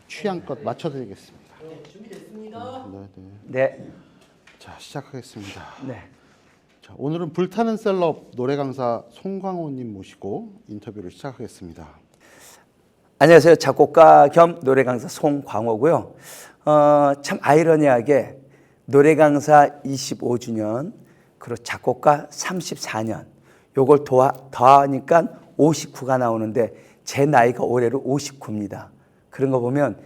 취향껏 맞춰드리겠습니다. 네, 준비됐습니다. 네. 네. 자, 시작하겠습니다. 네. 자, 오늘은 불타는 셀럽 노래 강사 송광호님 모시고 인터뷰를 시작하겠습니다. 안녕하세요. 작곡가 겸 노래 강사 송광호고요. 참 아이러니하게 노래 강사 25주년 그리고 작곡가 34년 요걸 더하니까 59가 나오는데 제 나이가 올해로 59입니다. 그런 거 보면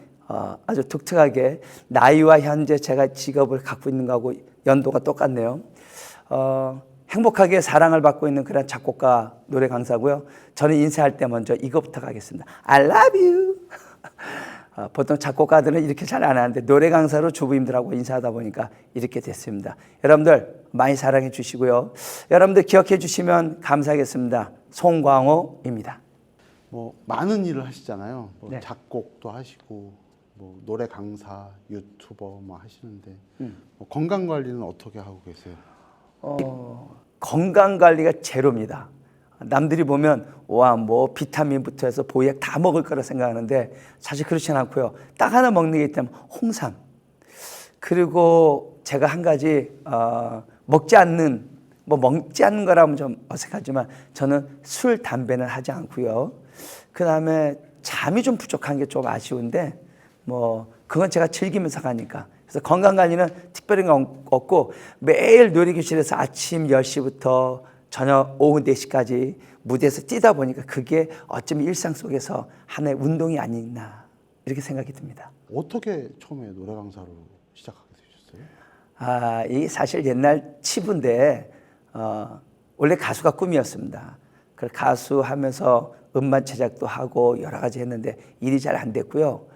아주 독특하게 나이와 현재 제가 직업을 갖고 있는 거하고 연도가 똑같네요. 행복하게 사랑을 받고 있는 그런 작곡가 노래 강사고요. 저는 인사할 때 먼저 이거부터 가겠습니다. I love you. 보통 작곡가들은 이렇게 잘 안 하는데 노래 강사로 주부님들하고 인사하다 보니까 이렇게 됐습니다. 여러분들 많이 사랑해 주시고요. 여러분들 기억해 주시면 감사하겠습니다. 송광호입니다. 뭐 많은 일을 하시잖아요. 뭐 네. 작곡도 하시고 뭐 노래 강사, 유튜버 뭐 하시는데 뭐 건강 관리는 어떻게 하고 계세요? 건강 관리가 제로입니다. 남들이 보면 와 뭐 비타민부터 해서 보약 다 먹을 거라 생각하는데 사실 그렇진 않고요. 딱 하나 먹는 게 있다면 홍삼. 그리고 제가 한 가지 먹지 않는 거라면 좀 어색하지만 저는 술, 담배는 하지 않고요. 그 다음에 잠이 좀 부족한 게 좀 아쉬운데 뭐 그건 제가 즐기면서 가니까. 그래서 건강관리는 특별한 건 없고 매일 놀이교실에서 아침 10시부터 저녁 오후 4시까지 무대에서 뛰다 보니까 그게 어쩌면 일상 속에서 하나의 운동이 아니나 이렇게 생각이 듭니다. 어떻게 처음에 노래 강사로 시작하게 되셨어요? 이 사실 옛날 치부인데 원래 가수가 꿈이었습니다. 그 가수 하면서 음반 제작도 하고 여러 가지 했는데 일이 잘 안 됐고요.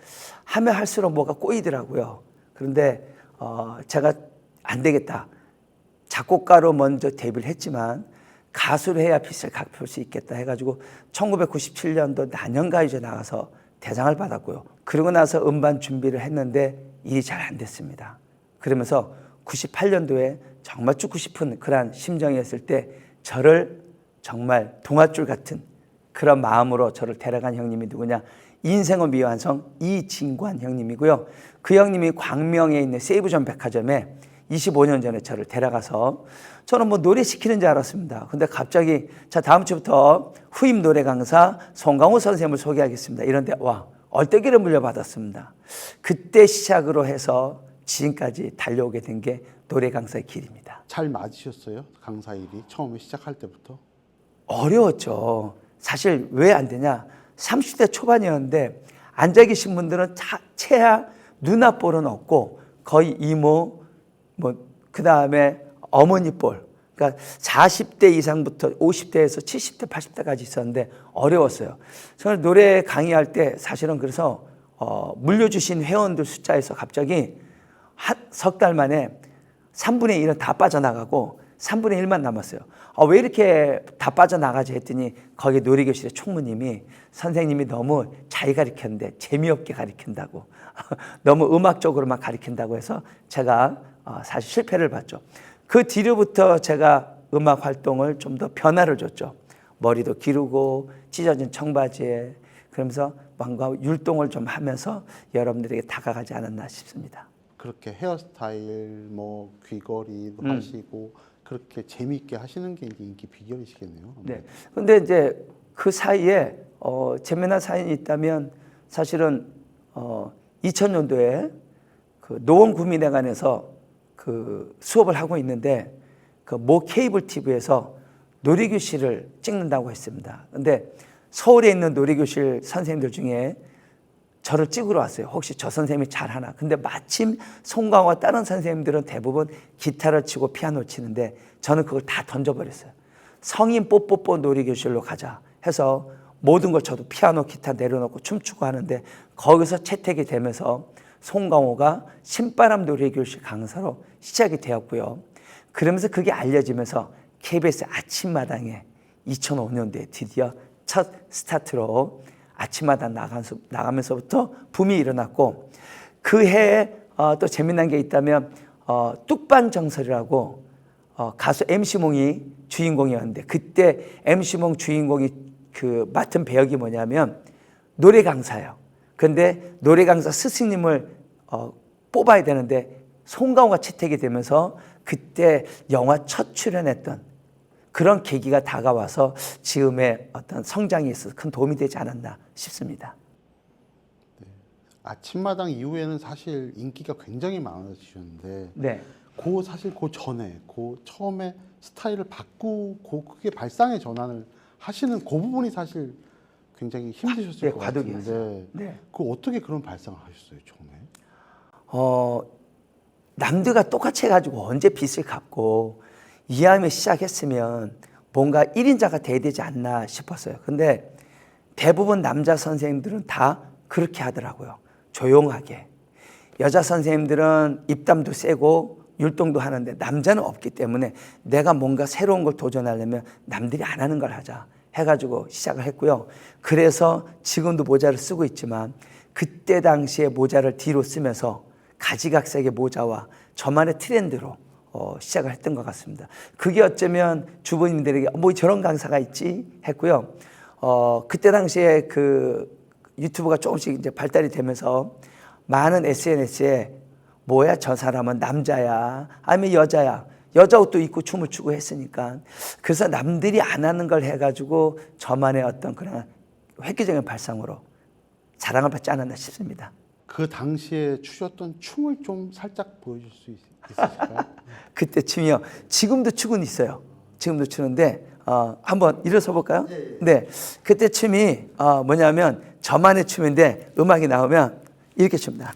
하면 할수록 뭐가 꼬이더라고요. 그런데 제가 안 되겠다. 작곡가로 먼저 데뷔를 했지만 가수를 해야 빚을 갚을 수 있겠다 해가지고 1997년도 난연가요제 나가서 대상을 받았고요. 그러고 나서 음반 준비를 했는데 일이 잘 안 됐습니다. 그러면서 98년도에 정말 죽고 싶은 그런 심정이었을 때 저를 정말 동아줄 같은 그런 마음으로 저를 데려간 형님이 누구냐? 인생의 미완성 이진관 형님이고요. 그 형님이 광명에 있는 세이브존 백화점에 25년 전에 저를 데려가서 저는 뭐 노래 시키는 줄 알았습니다. 근데 갑자기 자 다음 주부터 후임 노래 강사 송광호 선생님을 소개하겠습니다. 이런데 와 얼떼기를 물려받았습니다. 그때 시작으로 해서 지금까지 달려오게 된 게 노래 강사의 길입니다. 잘 맞으셨어요? 강사 일이 처음에 시작할 때부터? 어려웠죠. 사실 왜 안 되냐? 30대 초반이었는데 앉아 계신 분들은 체하 누나볼은 없고 거의 이모 그 다음에 어머니 볼. 그러니까 40대 이상부터 50대에서 70대, 80대까지 있었는데 어려웠어요. 저는 노래 강의할 때 사실은 그래서 물려주신 회원들 숫자에서 갑자기 석 달 만에 3분의 1은 다 빠져나가고 3분의 1만 남았어요. 왜 이렇게 다 빠져나가지 했더니 거기 놀이교실의 총무님이 선생님이 너무 잘 가르쳤는데 재미없게 가르친다고 너무 음악적으로만 가르친다고 해서 제가 사실 실패를 봤죠. 그 뒤로부터 제가 음악 활동을 좀 더 변화를 줬죠. 머리도 기르고 찢어진 청바지에 그러면서 뭔가 율동을 좀 하면서 여러분들에게 다가가지 않았나 싶습니다. 그렇게 헤어스타일, 뭐 귀걸이도 하시고 그렇게 재미있게 하시는 게 인기 비결이시겠네요. 네. 근데 이제 그 사이에 재미난 사연이 있다면 사실은 2000년도에 그 노원구민회관에서 그 수업을 하고 있는데 그 모 케이블 TV에서 놀이교실을 찍는다고 했습니다. 근데 서울에 있는 놀이교실 선생님들 중에 저를 찍으러 왔어요. 혹시 저 선생님이 잘하나. 근데 마침 송광호와 다른 선생님들은 대부분 기타를 치고 피아노 치는데 저는 그걸 다 던져버렸어요. 성인 뽀뽀뽀 놀이교실로 가자 해서 모든 걸 저도 피아노, 기타 내려놓고 춤추고 하는데 거기서 채택이 되면서 송광호가 신바람 놀이교실 강사로 시작이 되었고요. 그러면서 그게 알려지면서 KBS 아침마당에 2005년도에 드디어 첫 스타트로 아침마당 나가면서부터 붐이 일어났고 그 해에 또 재미난 게 있다면 뚝반정설이라고 가수 MC몽이 주인공이었는데 그때 MC몽 주인공이 그 맡은 배역이 뭐냐면 노래 강사예요. 근데 노래 강사 스승님을 뽑아야 되는데 송강호가 채택이 되면서 그때 영화 첫 출연했던 그런 계기가 다가와서 지금의 어떤 성장에 있어서 큰 도움이 되지 않았나 싶습니다. 아침마당 이후에는 사실 인기가 굉장히 많아지셨는데 네. 사실 그 전에 처음에 스타일을 바꾸고 그게 발상의 전환을 하시는 그 부분이 사실 굉장히 힘드셨을 것 같은데 네. 어떻게 그런 발상을 하셨어요 처음에? 남들과 똑같이 해가지고 언제 빚을 갚고 이왕에 시작했으면 뭔가 1인자가 돼야 되지 않나 싶었어요. 근데 대부분 남자 선생님들은 다 그렇게 하더라고요. 조용하게. 여자 선생님들은 입담도 세고 율동도 하는데 남자는 없기 때문에 내가 뭔가 새로운 걸 도전하려면 남들이 안 하는 걸 하자 해가지고 시작을 했고요. 그래서 지금도 모자를 쓰고 있지만 그때 당시에 모자를 뒤로 쓰면서 가지각색의 모자와 저만의 트렌드로 시작을 했던 것 같습니다. 그게 어쩌면 주부님들에게 뭐 저런 강사가 있지 했고요. 그때 당시에 그 유튜브가 조금씩 이제 발달이 되면서 많은 SNS에 뭐야 저 사람은 남자야 아니면 여자야 여자 옷도 입고 춤을 추고 했으니까 그래서 남들이 안 하는 걸 해가지고 저만의 어떤 그런 획기적인 발상으로 사랑을 받지 않았나 싶습니다. 그 당시에 추셨던 춤을 좀 살짝 보여줄 수 있으실까요? 그때 춤이요. 지금도 추고는 있어요. 지금도 추는데 한번 일어서 볼까요? 네. 그때 춤이 뭐냐면 저만의 춤인데 음악이 나오면 이렇게 춥니다.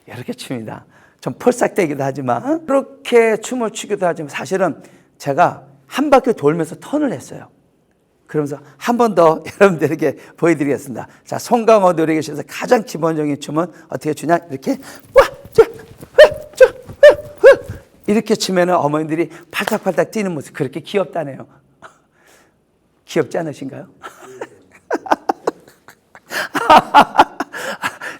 이렇게 춥니다. 좀 폴싹대기도 하지만 그렇게 춤을 추기도 하지만 사실은 제가 한 바퀴 돌면서 턴을 했어요. 그러면서 한 번 더 여러분들에게 보여드리겠습니다. 자, 송강호 노래교실에서 가장 기본적인 춤은 어떻게 추냐? 이렇게 이렇게 추면 어머님들이 팔딱팔딱 뛰는 모습 그렇게 귀엽다네요. 귀엽지 않으신가요?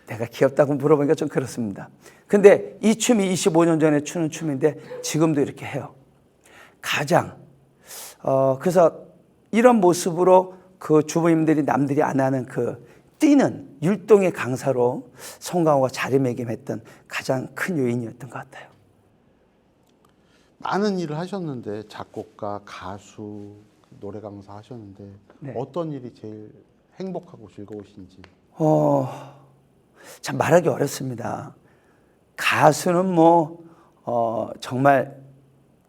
내가 귀엽다고 물어보니까 좀 그렇습니다. 근데 이 춤이 25년 전에 추는 춤인데 지금도 이렇게 해요. 가장 그래서 이런 모습으로 그 주부님들이 남들이 안 하는 그 뛰는 율동의 강사로 송강호가 자리매김했던 가장 큰 요인이었던 것 같아요. 많은 일을 하셨는데 작곡가, 가수, 노래 강사 하셨는데 네. 어떤 일이 제일 행복하고 즐거우신지? 참 말하기 어렵습니다. 가수는 정말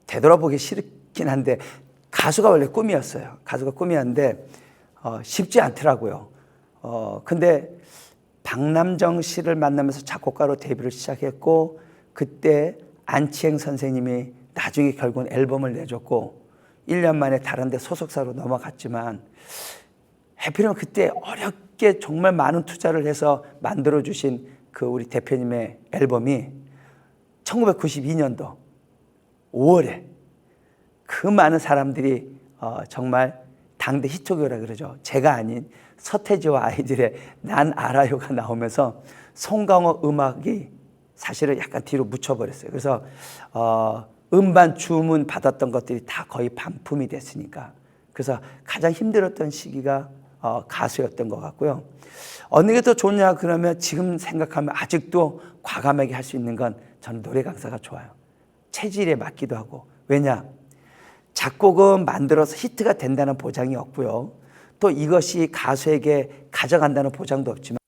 되돌아보기 싫긴 한데 가수가 원래 꿈이었어요. 가수가 꿈이었는데 쉽지 않더라고요. 근데 박남정 씨를 만나면서 작곡가로 데뷔를 시작했고 그때 안치행 선생님이 나중에 결국은 앨범을 내줬고 1년 만에 다른 데 소속사로 넘어갔지만 해피는 그때 어렵게 정말 많은 투자를 해서 만들어주신 그 우리 대표님의 앨범이 1992년도 5월에 그 많은 사람들이 정말 당대 히트곡이라 그러죠. 제가 아닌 서태지와 아이들의 난 알아요가 나오면서 송강호 음악이 사실은 약간 뒤로 묻혀버렸어요. 그래서 음반 주문 받았던 것들이 다 거의 반품이 됐으니까 그래서 가장 힘들었던 시기가 가수였던 것 같고요. 어느 게 더 좋냐 그러면 지금 생각하면 아직도 과감하게 할 수 있는 건 저는 노래 강사가 좋아요. 체질에 맞기도 하고. 왜냐? 작곡은 만들어서 히트가 된다는 보장이 없고요. 또 이것이 가수에게 가져간다는 보장도 없지만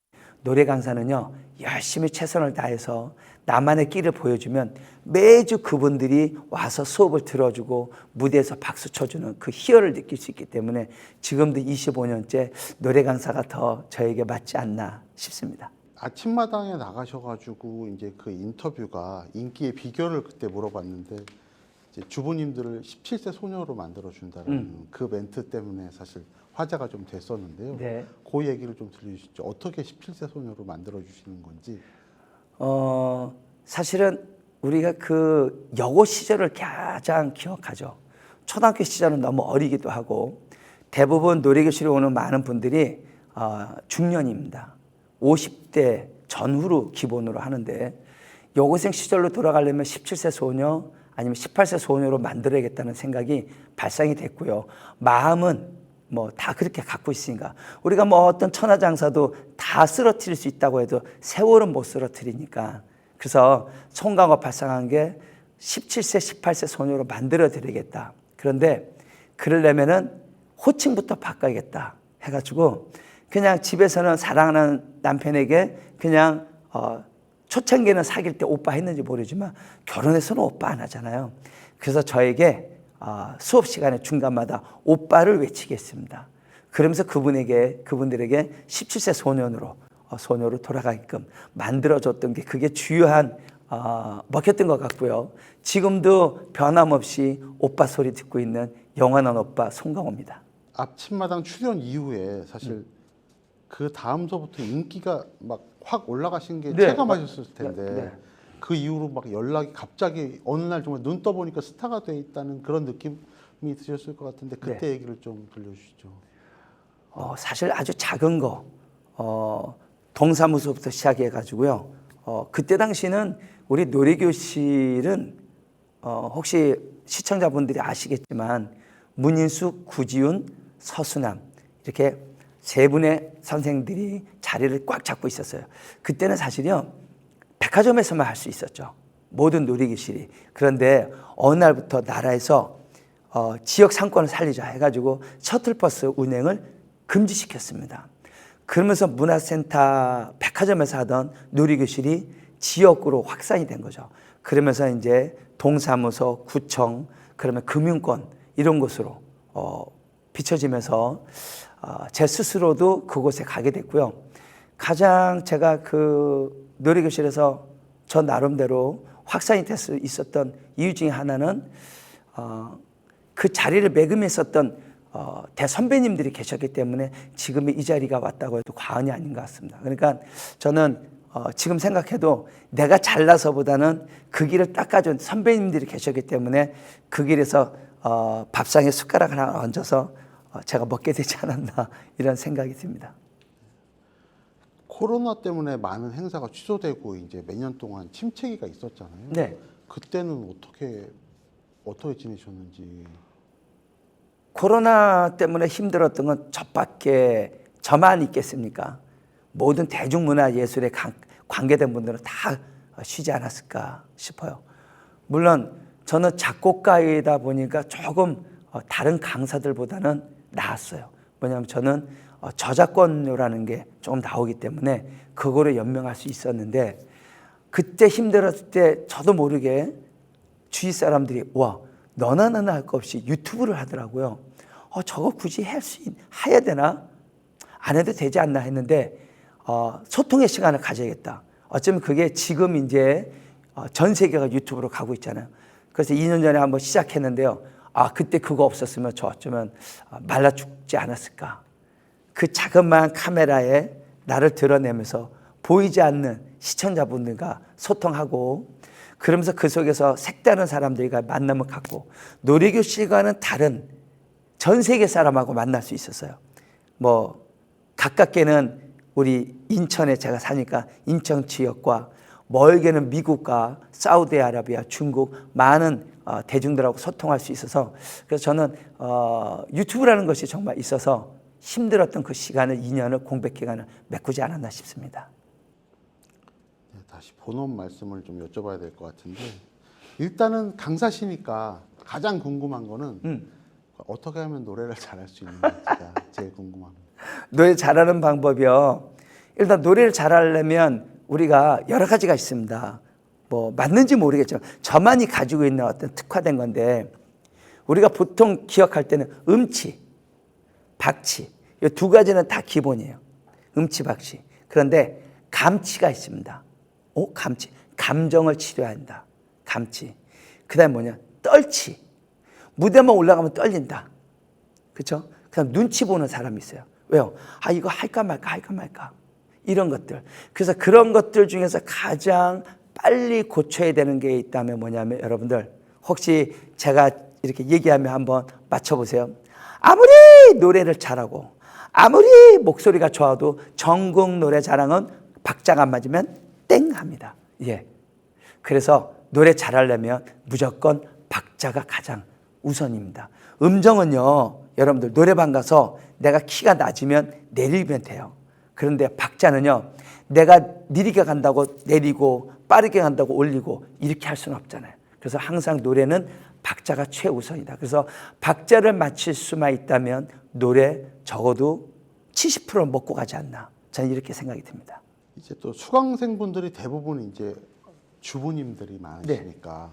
노래 강사는요. 열심히 최선을 다해서 나만의 끼를 보여주면 매주 그분들이 와서 수업을 들어주고 무대에서 박수 쳐주는 그 희열을 느낄 수 있기 때문에 지금도 25년째 노래 강사가 더 저에게 맞지 않나 싶습니다. 아침마당에 나가셔가지고 이제 그 인터뷰가 인기의 비결을 그때 물어봤는데 이제 주부님들을 17세 소녀로 만들어준다는 그 멘트 때문에 사실 화제가 좀 됐었는데요. 네. 그 얘기를 좀 들려주시죠. 어떻게 17세 소녀로 만들어주시는 건지. 사실은 우리가 그 여고 시절을 가장 기억하죠. 초등학교 시절은 너무 어리기도 하고 대부분 노래교실에 오는 많은 분들이 중년입니다. 50대 전후로 기본으로 하는데 여고생 시절로 돌아가려면 17세 소녀 아니면 18세 소녀로 만들어야겠다는 생각이 발상이 됐고요. 마음은 뭐 다 그렇게 갖고 있으니까 우리가 뭐 어떤 천하장사도 다 쓰러뜨릴 수 있다고 해도 세월은 못 쓰러뜨리니까 그래서 송강호 발상한 게 17세, 18세 소녀로 만들어 드리겠다. 그런데 그러려면은 호칭부터 바꿔야겠다 해가지고 그냥 집에서는 사랑하는 남편에게 그냥 초창기에는 사귈 때 오빠 했는지 모르지만 결혼해서는 오빠 안 하잖아요. 그래서 저에게 수업 시간에 중간마다 오빠를 외치겠습니다. 그러면서 그분들에게 17세 소녀로 돌아가게끔 만들어줬던 게 그게 주요한 먹혔던 것 같고요. 지금도 변함없이 오빠 소리 듣고 있는 영원한 오빠 송강호입니다. 앞치마당 출연 이후에 사실 그 다음서부터 인기가 막 확 올라가신 게 네. 체감하셨을 텐데 네. 그 이후로 막 연락이 갑자기 어느 날 정말 눈 떠보니까 스타가 돼 있다는 그런 느낌이 드셨을 것 같은데 그때 네. 얘기를 좀 들려주시죠. 사실 아주 작은 거 동사무소부터 시작해가지고요. 그때 당시는 우리 놀이교실은 혹시 시청자분들이 아시겠지만 문인숙, 구지훈, 서수남 이렇게 세 분의 선생들이 자리를 꽉 잡고 있었어요. 그때는 사실요 백화점에서만 할 수 있었죠. 모든 놀이교실이. 그런데 어느 날부터 나라에서 지역 상권을 살리자 해가지고 셔틀버스 운행을 금지시켰습니다. 그러면서 문화센터 백화점에서 하던 놀이교실이 지역으로 확산이 된 거죠. 그러면서 이제 동사무소, 구청, 그러면 금융권 이런 곳으로 비춰지면서 제 스스로도 그곳에 가게 됐고요. 가장 제가 그 놀이교실에서 저 나름대로 확산이 될 수 있었던 이유 중에 하나는 그 자리를 매금했었던 대선배님들이 계셨기 때문에 지금의 이 자리가 왔다고 해도 과언이 아닌 것 같습니다. 그러니까 저는 지금 생각해도 내가 잘나서보다는 그 길을 닦아준 선배님들이 계셨기 때문에 그 길에서 밥상에 숟가락 하나 얹어서 제가 먹게 되지 않았나 이런 생각이 듭니다. 코로나 때문에 많은 행사가 취소되고 이제 몇 년 동안 침체기가 있었잖아요. 네. 그때는 어떻게 지내셨는지. 코로나 때문에 힘들었던 건 저만 있겠습니까? 모든 대중문화 예술에 관계된 분들은 다 쉬지 않았을까 싶어요. 물론 저는 작곡가이다 보니까 조금 다른 강사들보다는 나았어요. 뭐냐면 저는 저작권료라는 게 조금 나오기 때문에 그거를 연명할 수 있었는데 그때 힘들었을 때 저도 모르게 주위 사람들이 와 너나 나나 할 거 없이 유튜브를 하더라고요. 저거 굳이 해야 되나? 안 해도 되지 않나 했는데 소통의 시간을 가져야겠다. 어쩌면 그게 지금 이제 전 세계가 유튜브로 가고 있잖아요. 그래서 2년 전에 한번 시작했는데요. 그때 그거 없었으면 저 어쩌면 말라 죽지 않았을까. 그 자그마한 카메라에 나를 드러내면서 보이지 않는 시청자분들과 소통하고 그러면서 그 속에서 색다른 사람들과 만남을 갖고 놀이교실과는 다른 전 세계 사람하고 만날 수 있었어요. 뭐 가깝게는 우리 인천에 제가 사니까 인천 지역과 멀게는 미국과 사우디아라비아, 중국 많은 대중들하고 소통할 수 있어서 그래서 저는 유튜브라는 것이 정말 있어서 힘들었던 그 시간을 2년을 공백 기간을 메꾸지 않았나 싶습니다. 네, 다시 본원 말씀을 좀 여쭤봐야 될 것 같은데 일단은 강사시니까 가장 궁금한 거는 어떻게 하면 노래를 잘할 수 있는지가 제일 궁금합니다. 노래 잘하는 방법이요. 일단 노래를 잘하려면 우리가 여러 가지가 있습니다. 뭐 맞는지 모르겠지만 저만이 가지고 있는 어떤 특화된 건데 우리가 보통 기억할 때는 음치, 박치 이 두 가지는 다 기본이에요. 음치, 박치. 그런데 감치가 있습니다. 감치. 감정을 치료해야 한다. 감치. 그다음에 뭐냐? 떨치. 무대만 올라가면 떨린다. 그렇죠? 그냥 눈치 보는 사람이 있어요. 왜요? 이거 할까 말까. 이런 것들. 그래서 그런 것들 중에서 가장 빨리 고쳐야 되는 게 있다면 뭐냐면 여러분들 혹시 제가 이렇게 얘기하면 한번 맞춰보세요. 아무리 노래를 잘하고 아무리 목소리가 좋아도 전국 노래 자랑은 박자가 안 맞으면 땡 합니다. 예. 그래서 노래 잘하려면 무조건 박자가 가장 우선입니다. 음정은요, 여러분들 노래방 가서 내가 키가 낮으면 내리면 돼요. 그런데 박자는요, 내가 느리게 간다고 내리고 빠르게 간다고 올리고 이렇게 할 수는 없잖아요. 그래서 항상 노래는 박자가 최우선이다. 그래서 박자를 맞출 수만 있다면 노래 적어도 70% 먹고 가지 않나. 저는 이렇게 생각이 듭니다. 이제 또 수강생분들이 대부분 이제 주부님들이 많으시니까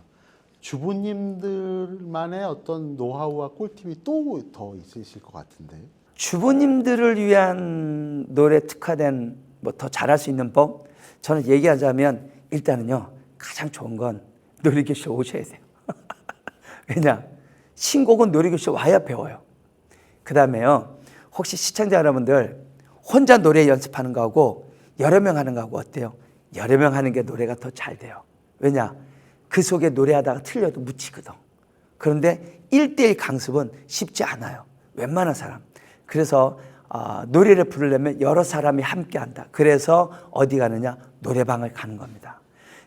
주부님들만의 어떤 노하우와 꿀팁이 또 더 있으실 것 같은데. 주부님들을 위한 노래 특화된 뭐 더 잘할 수 있는 법, 저는 얘기하자면 일단은요, 가장 좋은 건 놀이교실 오셔야 돼요. 왜냐, 신곡은 놀이교실 와야 배워요. 그 다음에요, 혹시 시청자 여러분들 혼자 노래 연습하는 거하고 여러 명 하는 거하고 어때요? 여러 명 하는 게 노래가 더 잘 돼요. 왜냐, 그 속에 노래하다가 틀려도 묻히거든. 그런데 1대1 강습은 쉽지 않아요. 웬만한 사람. 그래서 노래를 부르려면 여러 사람이 함께 한다. 그래서 어디 가느냐? 노래방을 가는 겁니다.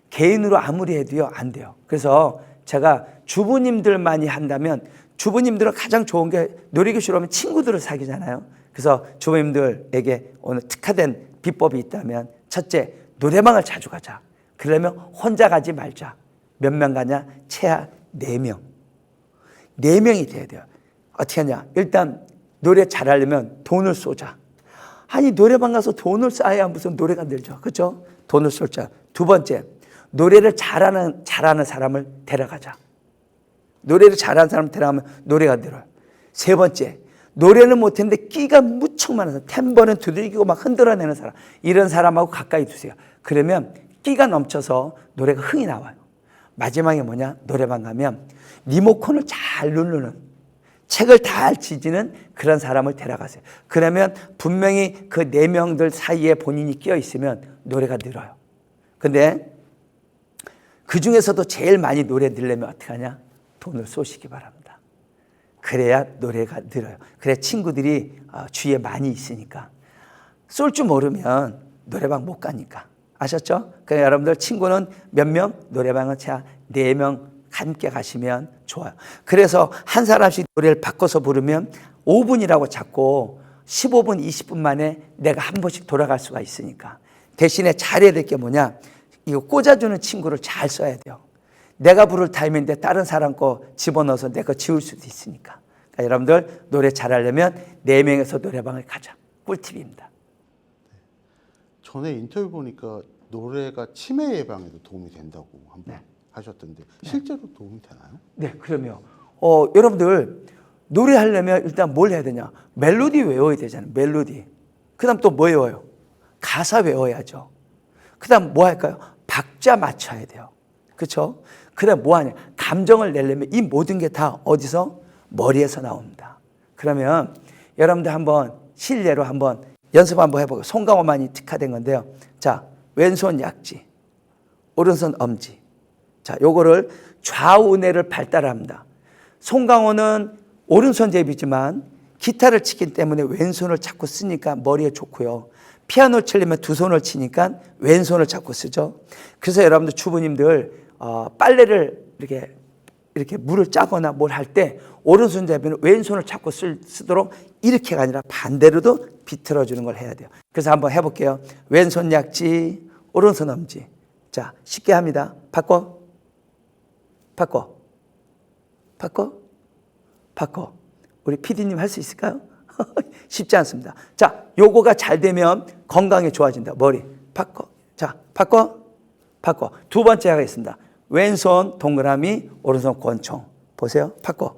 개인으로 아무리 해도요, 안 돼요. 그래서 제가 주부님들만이 한다면, 주부님들은 가장 좋은 게 놀이교실 오면 친구들을 사귀잖아요. 그래서 주부님들에게 오늘 특화된 비법이 있다면, 첫째, 노래방을 자주 가자. 그러려면 혼자 가지 말자. 몇 명 가냐? 최하 4명. 4명이 돼야 돼요. 어떻게 하냐? 일단 노래 잘하려면 돈을 쏘자. 아니, 노래방 가서 돈을 쏴야 무슨 노래가 늘죠. 그렇죠? 돈을 쏘자. 두 번째, 노래를 잘하는 사람을 데려가자. 노래를 잘하는 사람을 데려가면 노래가 늘어요. 세 번째, 노래는 못했는데 끼가 무척 많아서 템버는 두들기고 막 흔들어내는 사람, 이런 사람하고 가까이 두세요. 그러면 끼가 넘쳐서 노래가 흥이 나와요. 마지막에 뭐냐? 노래방 가면 리모컨을 잘 누르는, 책을 잘 지지는 그런 사람을 데려가세요. 그러면 분명히 그 4명들 사이에 본인이 끼어 있으면 노래가 늘어요. 근데 그 중에서도 제일 많이 노래 늘려면 어떻게 하냐? 돈을 쏘시기 바랍니다. 그래야 노래가 늘어요. 그래야 친구들이 주위에 많이 있으니까. 쏠 줄 모르면 노래방 못 가니까. 아셨죠? 그러니까 여러분들 친구는 몇 명? 노래방은 최하 4명 함께 가시면 좋아요. 그래서 한 사람씩 노래를 바꿔서 부르면 5분이라고 잡고 15분, 20분 만에 내가 한 번씩 돌아갈 수가 있으니까. 대신에 잘해야 될 게 뭐냐? 이거 꽂아주는 친구를 잘 써야 돼요. 내가 부를 타임인데 다른 사람 거 집어넣어서 내 거 지울 수도 있으니까. 그러니까 여러분들 노래 잘하려면 4명에서 노래방을 가자. 꿀팁입니다. 전에 인터뷰 보니까 노래가 치매 예방에도 도움이 된다고 한번 하셨던데 실제로 도움이 되나요? 네, 그러면 여러분들 노래하려면 일단 뭘 해야 되냐? 멜로디 외워야 되잖아요. 멜로디. 그다음 또 뭐 외워요? 가사 외워야죠. 그다음 뭐 할까요? 박자 맞춰야 돼요. 그렇죠? 그다음 뭐 하냐? 감정을 내려면 이 모든 게 다 어디서? 머리에서 나옵니다. 그러면 여러분들 한번 실례로 한번 연습 한번 해보고, 송강호만이 특화된 건데요. 자, 왼손 약지, 오른손 엄지. 자, 요거를 좌우내를 발달합니다. 송강호는 오른손 제비지만 기타를 치기 때문에 왼손을 자꾸 쓰니까 머리에 좋고요. 피아노를 치려면 두 손을 치니까 왼손을 자꾸 쓰죠. 그래서 여러분들 주부님들 빨래를 이렇게 물을 짜거나 뭘 할 때 오른손 제비는 왼손을 자꾸 쓰도록 이렇게가 아니라 반대로도 비틀어 주는 걸 해야 돼요. 그래서 한번 해볼게요. 왼손 약지, 오른손 엄지. 자, 쉽게 합니다. 바꿔. 우리 PD님 할 수 있을까요? 쉽지 않습니다. 자, 요거가 잘 되면 건강에 좋아진다. 머리. 바꿔. 자, 바꿔. 두 번째 하겠습니다. 왼손 동그라미, 오른손 권총. 보세요. 바꿔.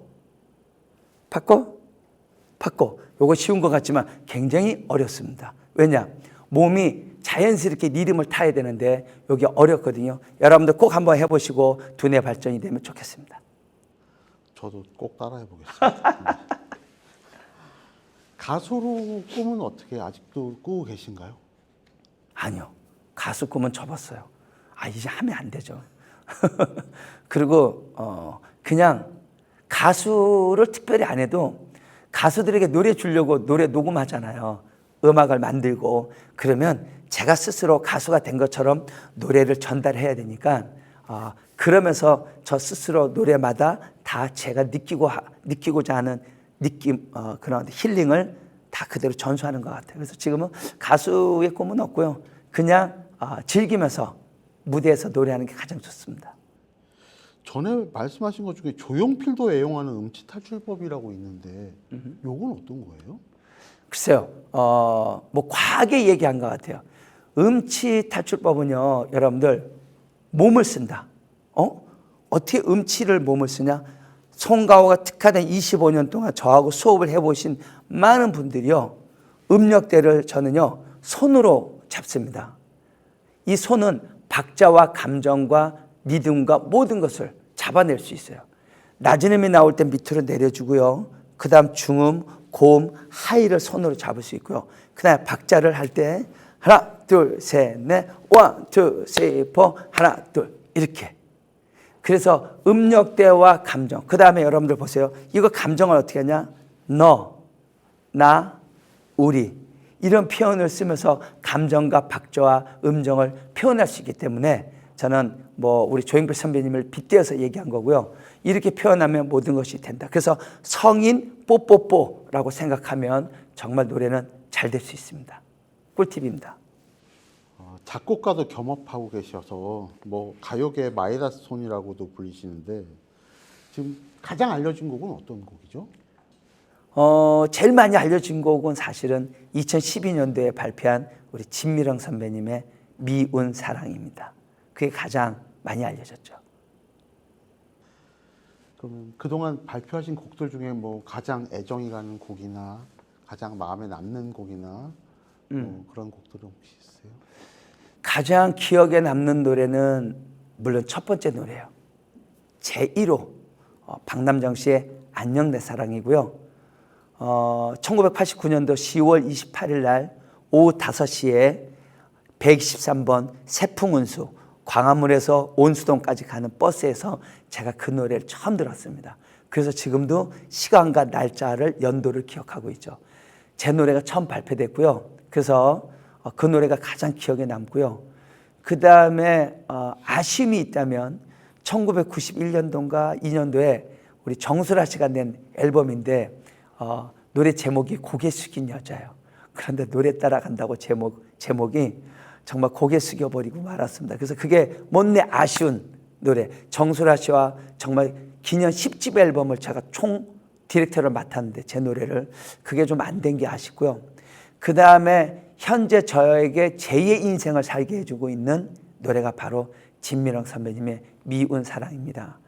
요거 쉬운 것 같지만 굉장히 어렵습니다. 왜냐? 몸이 자연스럽게 리듬을 타야 되는데 여기 어렵거든요. 여러분들 꼭 한번 해보시고 두뇌 발전이 되면 좋겠습니다. 저도 꼭 따라해 보겠습니다. 가수로 꿈은 어떻게 아직도 꾸고 계신가요? 아니요. 가수 꿈은 접었어요. 이제 하면 안 되죠. 그리고 그냥 가수를 특별히 안 해도 가수들에게 노래 주려고 노래 녹음하잖아요. 음악을 만들고. 그러면 제가 스스로 가수가 된 것처럼 노래를 전달해야 되니까 그러면서 저 스스로 노래마다 다 제가 느끼고자 하는 느낌, 그런 힐링을 다 그대로 전수하는 것 같아요. 그래서 지금은 가수의 꿈은 없고요. 그냥 즐기면서 무대에서 노래하는 게 가장 좋습니다. 전에 말씀하신 것 중에 조용필도 애용하는 음치 탈출법이라고 있는데 요건 어떤 거예요? 글쎄요, 뭐 과하게 얘기한 것 같아요. 음치 탈출법은요, 여러분들 몸을 쓴다. 어떻게 음치를 몸을 쓰냐? 송가호가 특화된 25년 동안 저하고 수업을 해보신 많은 분들이요, 음역대를 저는요 손으로 잡습니다. 이 손은 박자와 감정과 리듬과 모든 것을 잡아낼 수 있어요. 낮은 음이 나올 때 밑으로 내려주고요. 그 다음 중음, 고음, 하이를 손으로 잡을 수 있고요. 그 다음에 박자를 할 때 하나, 둘, 셋, 넷, 원, 투, 쓰리, 포, 하나, 둘 이렇게. 그래서 음역대와 감정. 그 다음에 여러분들 보세요. 이거 감정을 어떻게 하냐? 너, 나, 우리 이런 표현을 쓰면서 감정과 박자와 음정을 표현할 수 있기 때문에 저는 뭐 우리 조용필 선배님을 빗대어서 얘기한 거고요. 이렇게 표현하면 모든 것이 된다. 그래서 성인 뽀뽀뽀라고 생각하면 정말 노래는 잘 될 수 있습니다. 꿀팁입니다. 작곡가도 겸업하고 계셔서 뭐 가요계 마이다스 손이라고도 불리시는데 지금 가장 알려진 곡은 어떤 곡이죠? 제일 많이 알려진 곡은 사실은 2012년도에 발표한 우리 진미령 선배님의 미운 사랑입니다. 그게 가장 많이 알려졌죠. 그러면 그동안 발표하신 곡들 중에 뭐 가장 애정이 가는 곡이나 가장 마음에 남는 곡이나 뭐 그런 곡들은 혹시 있어요? 가장 기억에 남는 노래는 물론 첫 번째 노래예요. 제1호 박남정 씨의 안녕 내 사랑이고요. 1989년도 10월 28일 날 오후 5시에 123번 세풍운수 광화문에서 온수동까지 가는 버스에서 제가 그 노래를 처음 들었습니다. 그래서 지금도 시간과 날짜를 연도를 기억하고 있죠. 제 노래가 처음 발표됐고요. 그래서 그 노래가 가장 기억에 남고요. 그 다음에 아쉬움이 있다면 1991년도인가 2년도에 우리 정수라 씨가 낸 앨범인데 노래 제목이 고개 숙인 여자예요. 그런데 노래 따라간다고 제목이 정말 고개 숙여버리고 말았습니다. 그래서 그게 못내 아쉬운 노래. 정수라 씨와 정말 기념 10집 앨범을 제가 총 디렉터를 맡았는데 제 노래를 그게 좀 안 된 게 아쉽고요. 그 다음에 현재 저에게 제2의 인생을 살게 해주고 있는 노래가 바로 진미령 선배님의 미운 사랑입니다.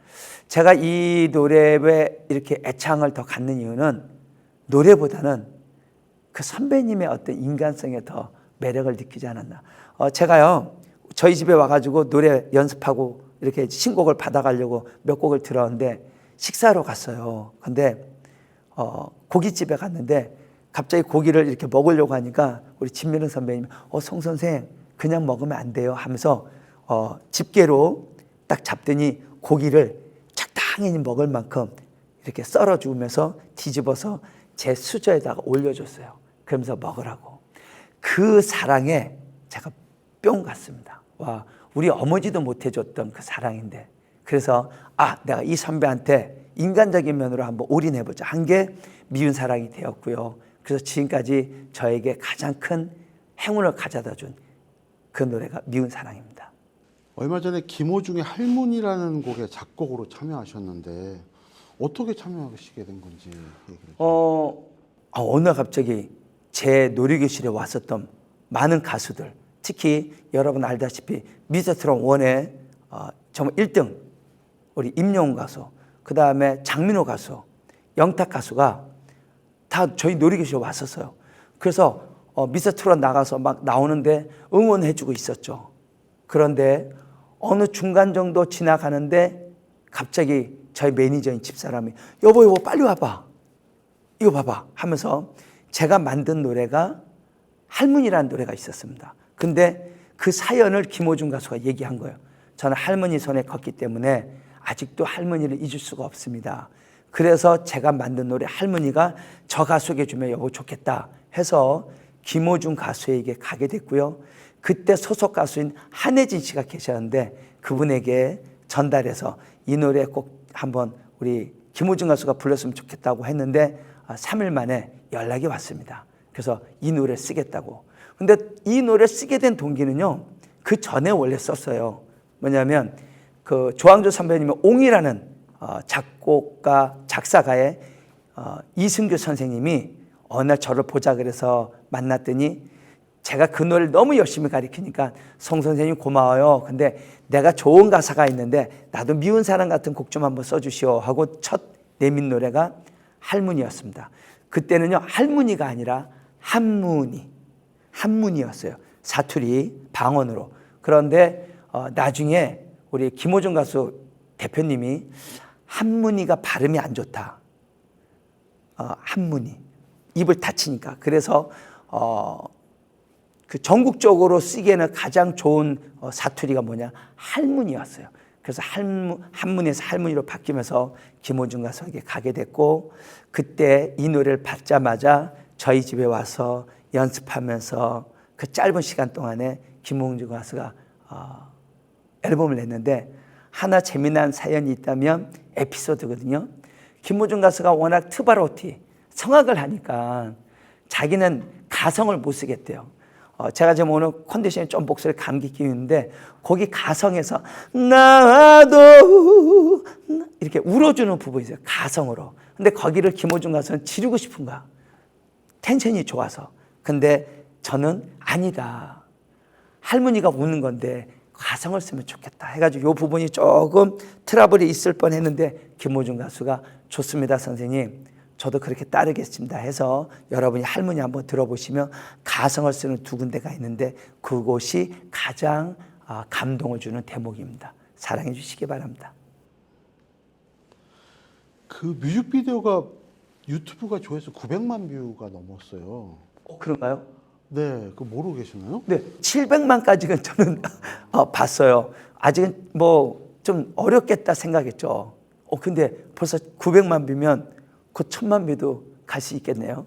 제가 이 노래에 이렇게 애창을 더 갖는 이유는 노래보다는 그 선배님의 어떤 인간성에 더 매력을 느끼지 않았나. 제가요 저희 집에 와가지고 노래 연습하고 이렇게 신곡을 받아가려고 몇 곡을 들었는데 식사하러 갔어요. 근데 고깃집에 갔는데 갑자기 고기를 이렇게 먹으려고 하니까 우리 진미령 선배님 송 선생 그냥 먹으면 안 돼요 하면서 집게로 딱 잡더니 고기를 적당히 먹을 만큼 이렇게 썰어주면서 뒤집어서 제 수저에다가 올려줬어요. 그러면서 먹으라고. 그 사랑에 제가 뿅 갔습니다. 와, 우리 어머니도 못 해줬던 그 사랑인데 그래서 내가 이 선배한테 인간적인 면으로 한번 올인해보자 한 게 미운 사랑이 되었고요. 그래서 지금까지 저에게 가장 큰 행운을 가져다 준 그 노래가 미운 사랑입니다. 얼마 전에 김호중의 할머니라는 곡에 작곡으로 참여하셨는데 어떻게 참여하시게 된 건지 얘기를 좀. 어느 날 갑자기 제 놀이교실에 왔었던 많은 가수들, 특히 여러분 알다시피 미스터트롯 1의 정말 1등 우리 임영웅 가수, 그 다음에 장민호 가수, 영탁 가수가 다 저희 놀이교실에 왔었어요. 그래서 미스터트롯 나가서 막 나오는데 응원해주고 있었죠. 그런데 어느 중간 정도 지나가는데 갑자기 저희 매니저인 집사람이 여보 빨리 와봐. 이거 봐봐 하면서 제가 만든 노래가 할머니라는 노래가 있었습니다. 근데 그 사연을 김호중 가수가 얘기한 거예요. 저는 할머니 손에 걷기 때문에 아직도 할머니를 잊을 수가 없습니다. 그래서 제가 만든 노래 할머니가 저 가수에게 주면 여보 좋겠다 해서 김호중 가수에게 가게 됐고요. 그때 소속 가수인 한혜진 씨가 계셨는데 그분에게 전달해서 이 노래 꼭 한번 우리 김호중 가수가 불렀으면 좋겠다고 했는데 3일 만에 연락이 왔습니다. 그래서 이 노래를 쓰겠다고. 근데 이 노래를 쓰게 된 동기는요, 그 전에 원래 썼어요. 뭐냐면 그 조항조 선배님의 옹이라는 작곡가 작사가의 이승규 선생님이 어느 날 저를 보자 그래서 만났더니 제가 그 노래를 너무 열심히 가르치니까 송 선생님 고마워요. 근데 내가 좋은 가사가 있는데 나도 미운 사람 같은 곡 좀 한번 써주시오 하고 첫 내민 노래가 할머니였습니다. 그때는요 할머니가 아니라 한문이었어요. 사투리 방언으로. 그런데 나중에 우리 김호중 가수 대표님이 한문이가 발음이 안 좋다. 한문이 입을 다치니까. 그래서 그 전국적으로 쓰기에는 가장 좋은 사투리가 뭐냐? 할문이었어요. 그래서 한문에서 할문이로 바뀌면서 김호중 가수에게 가게 됐고, 그때 이 노래를 받자마자 저희 집에 와서 연습하면서 그 짧은 시간 동안에 김호중 가수가 앨범을 냈는데, 하나 재미난 사연이 있다면 에피소드거든요. 김호중 가수가 워낙 트바로티 성악을 하니까 자기는 가성을 못 쓰겠대요. 제가 지금 오늘 컨디션이 좀 목소리 감기 기운인데 거기 가성에서 나도 이렇게 울어주는 부분이 있어요. 가성으로. 근데 거기를 김호중 가수는 지르고 싶은 거야. 텐션이 좋아서. 근데 저는 아니다. 할머니가 우는 건데 가성을 쓰면 좋겠다 해가지고 이 부분이 조금 트러블이 있을 뻔했는데 김호중 가수가 좋습니다 선생님, 저도 그렇게 따르겠습니다 해서 여러분이 할머니 한번 들어보시면 가성을 쓰는 두 군데가 있는데 그곳이 가장 감동을 주는 대목입니다. 사랑해 주시기 바랍니다. 그 뮤직비디오가 유튜브가 조회수 900만 뷰가 넘었어요. 그런가요? 네, 그거 모르고 계시나요? 네, 700만까지는 저는 봤어요. 아직은 뭐 좀 어렵겠다 생각했죠. 근데 벌써 900만 뷰면 그 1000만 뷰도 갈 수 있겠네요.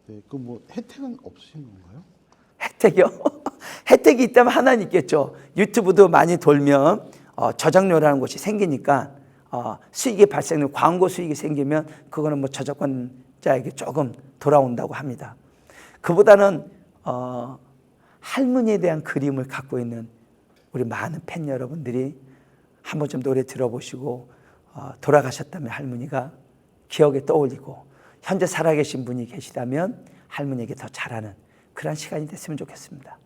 네, 그 뭐 혜택은 없으신 건가요? 혜택이요? 혜택이 있다면 하나는 있겠죠. 유튜브도 많이 돌면 저작료라는 것이 생기니까 수익이 발생되면, 광고 수익이 생기면 그거는 뭐 저작권자에게 조금 돌아온다고 합니다. 그보다는 할머니에 대한 그림을 갖고 있는 우리 많은 팬 여러분들이 한번 좀 노래 들어보시고 돌아가셨다면 할머니가 기억에 떠올리고 현재 살아계신 분이 계시다면 할머니에게 더 잘하는 그런 시간이 됐으면 좋겠습니다.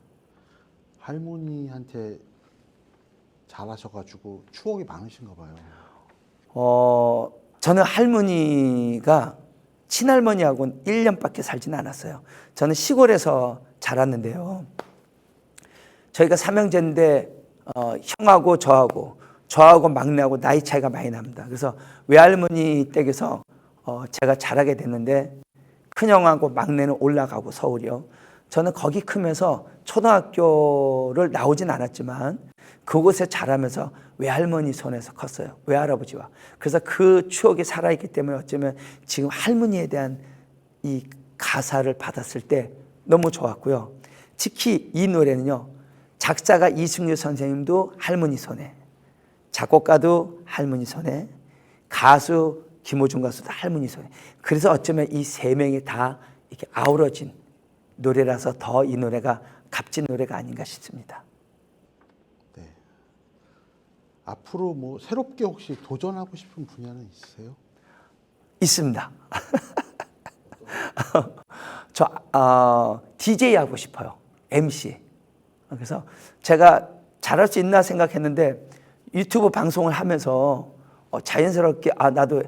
할머니한테 잘하셔가지고 추억이 많으신가 봐요. 저는 할머니가 친할머니하고는 1년밖에 살지는 않았어요. 저는 시골에서 자랐는데요. 저희가 삼형제인데 형하고 저하고 막내하고 나이 차이가 많이 납니다. 그래서 외할머니 댁에서 제가 자라게 됐는데 큰형하고 막내는 올라가고 서울이요. 저는 거기 크면서 초등학교를 나오진 않았지만 그곳에 자라면서 외할머니 손에서 컸어요. 외할아버지와. 그래서 그 추억이 살아있기 때문에 어쩌면 지금 할머니에 대한 이 가사를 받았을 때 너무 좋았고요. 특히 이 노래는요, 작사가 이승규 선생님도 할머니 손에, 작곡가도 할머니 손에, 가수 김호중 가수도 할머니 손에. 그래서 어쩌면 이 세 명이 다 이렇게 아우러진 노래라서 더 이 노래가 값진 노래가 아닌가 싶습니다. 네. 앞으로 뭐 새롭게 혹시 도전하고 싶은 분야는 있으세요? 있습니다. 저 DJ 하고 싶어요. MC. 그래서 제가 잘할 수 있나 생각했는데 유튜브 방송을 하면서 자연스럽게 나도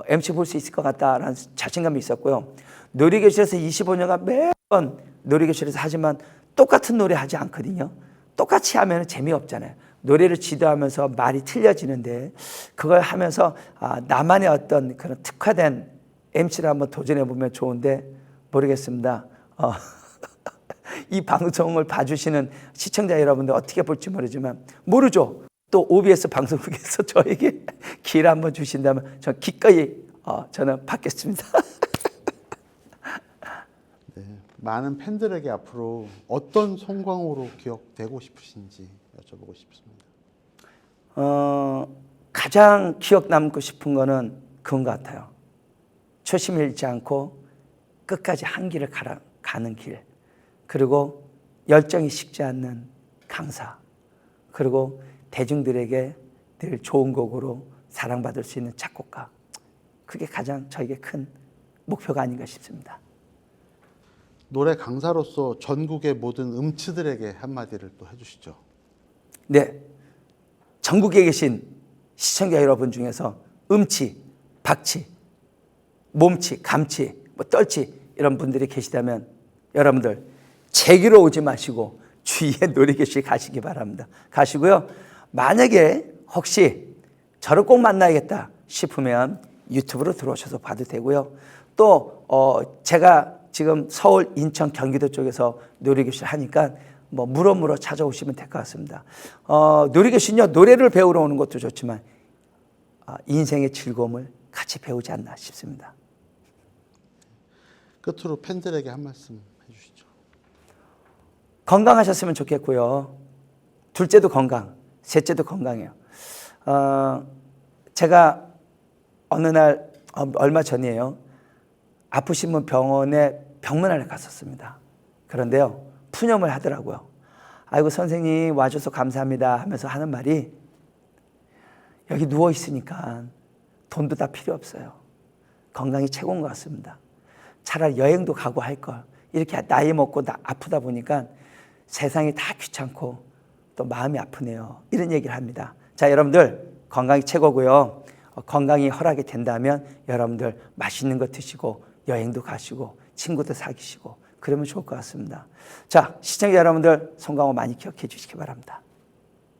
MC 볼 수 있을 것 같다라는 자신감이 있었고요. 놀이교실에서 25년간 매번 놀이교실에서 하지만 똑같은 노래 하지 않거든요. 똑같이 하면 재미없잖아요. 노래를 지도하면서 말이 틀려지는데 그걸 하면서 나만의 어떤 그런 특화된 MC를 한번 도전해 보면 좋은데 모르겠습니다. 이 방송을 봐주시는 시청자 여러분들 어떻게 볼지 모르지만 모르죠. 또 OBS 방송국에서 저에게 기회를 한번 주신다면 저 기꺼이 저는 받겠습니다. 네, 많은 팬들에게 앞으로 어떤 성광으로 기억되고 싶으신지 여쭤보고 싶습니다. 가장 기억 남고 싶은 거는 그런 것 같아요. 초심 잃지 않고 끝까지 한 길을 가는 길, 그리고 열정이 식지 않는 강사, 그리고 대중들에게 늘 좋은 곡으로 사랑받을 수 있는 작곡가. 그게 가장 저에게 큰 목표가 아닌가 싶습니다. 노래 강사로서 전국의 모든 음치들에게 한마디를 또 해주시죠. 네, 전국에 계신 시청자 여러분 중에서 음치, 박치, 몸치, 감치, 떨치 이런 분들이 계시다면 여러분들 제기로 오지 마시고 주위에 놀이교실 가시기 바랍니다. 가시고요. 만약에 혹시 저를 꼭 만나야겠다 싶으면 유튜브로 들어오셔서 봐도 되고요. 또 제가 지금 서울, 인천, 경기도 쪽에서 놀이교실 하니까 물어 찾아오시면 될 것 같습니다. 놀이교실은요, 노래를 배우러 오는 것도 좋지만 인생의 즐거움을 같이 배우지 않나 싶습니다. 끝으로 팬들에게 한 말씀 해주시죠. 건강하셨으면 좋겠고요. 둘째도 건강, 셋째도 건강해요. 제가 어느 날 얼마 전이에요. 아프신 분 병원에 병문안에 갔었습니다. 그런데요, 푸념을 하더라고요. 아이고 선생님 와줘서 감사합니다 하면서 하는 말이, 여기 누워 있으니까 돈도 다 필요 없어요. 건강이 최고인 것 같습니다. 차라리 여행도 가고 할 걸. 이렇게 나이 먹고 아프다 보니까 세상이 다 귀찮고 또 마음이 아프네요. 이런 얘기를 합니다. 자, 여러분들 건강이 최고고요. 건강이 허락이 된다면 여러분들 맛있는 거 드시고 여행도 가시고 친구도 사귀시고 그러면 좋을 것 같습니다. 자, 시청자 여러분들 송강호 많이 기억해 주시기 바랍니다.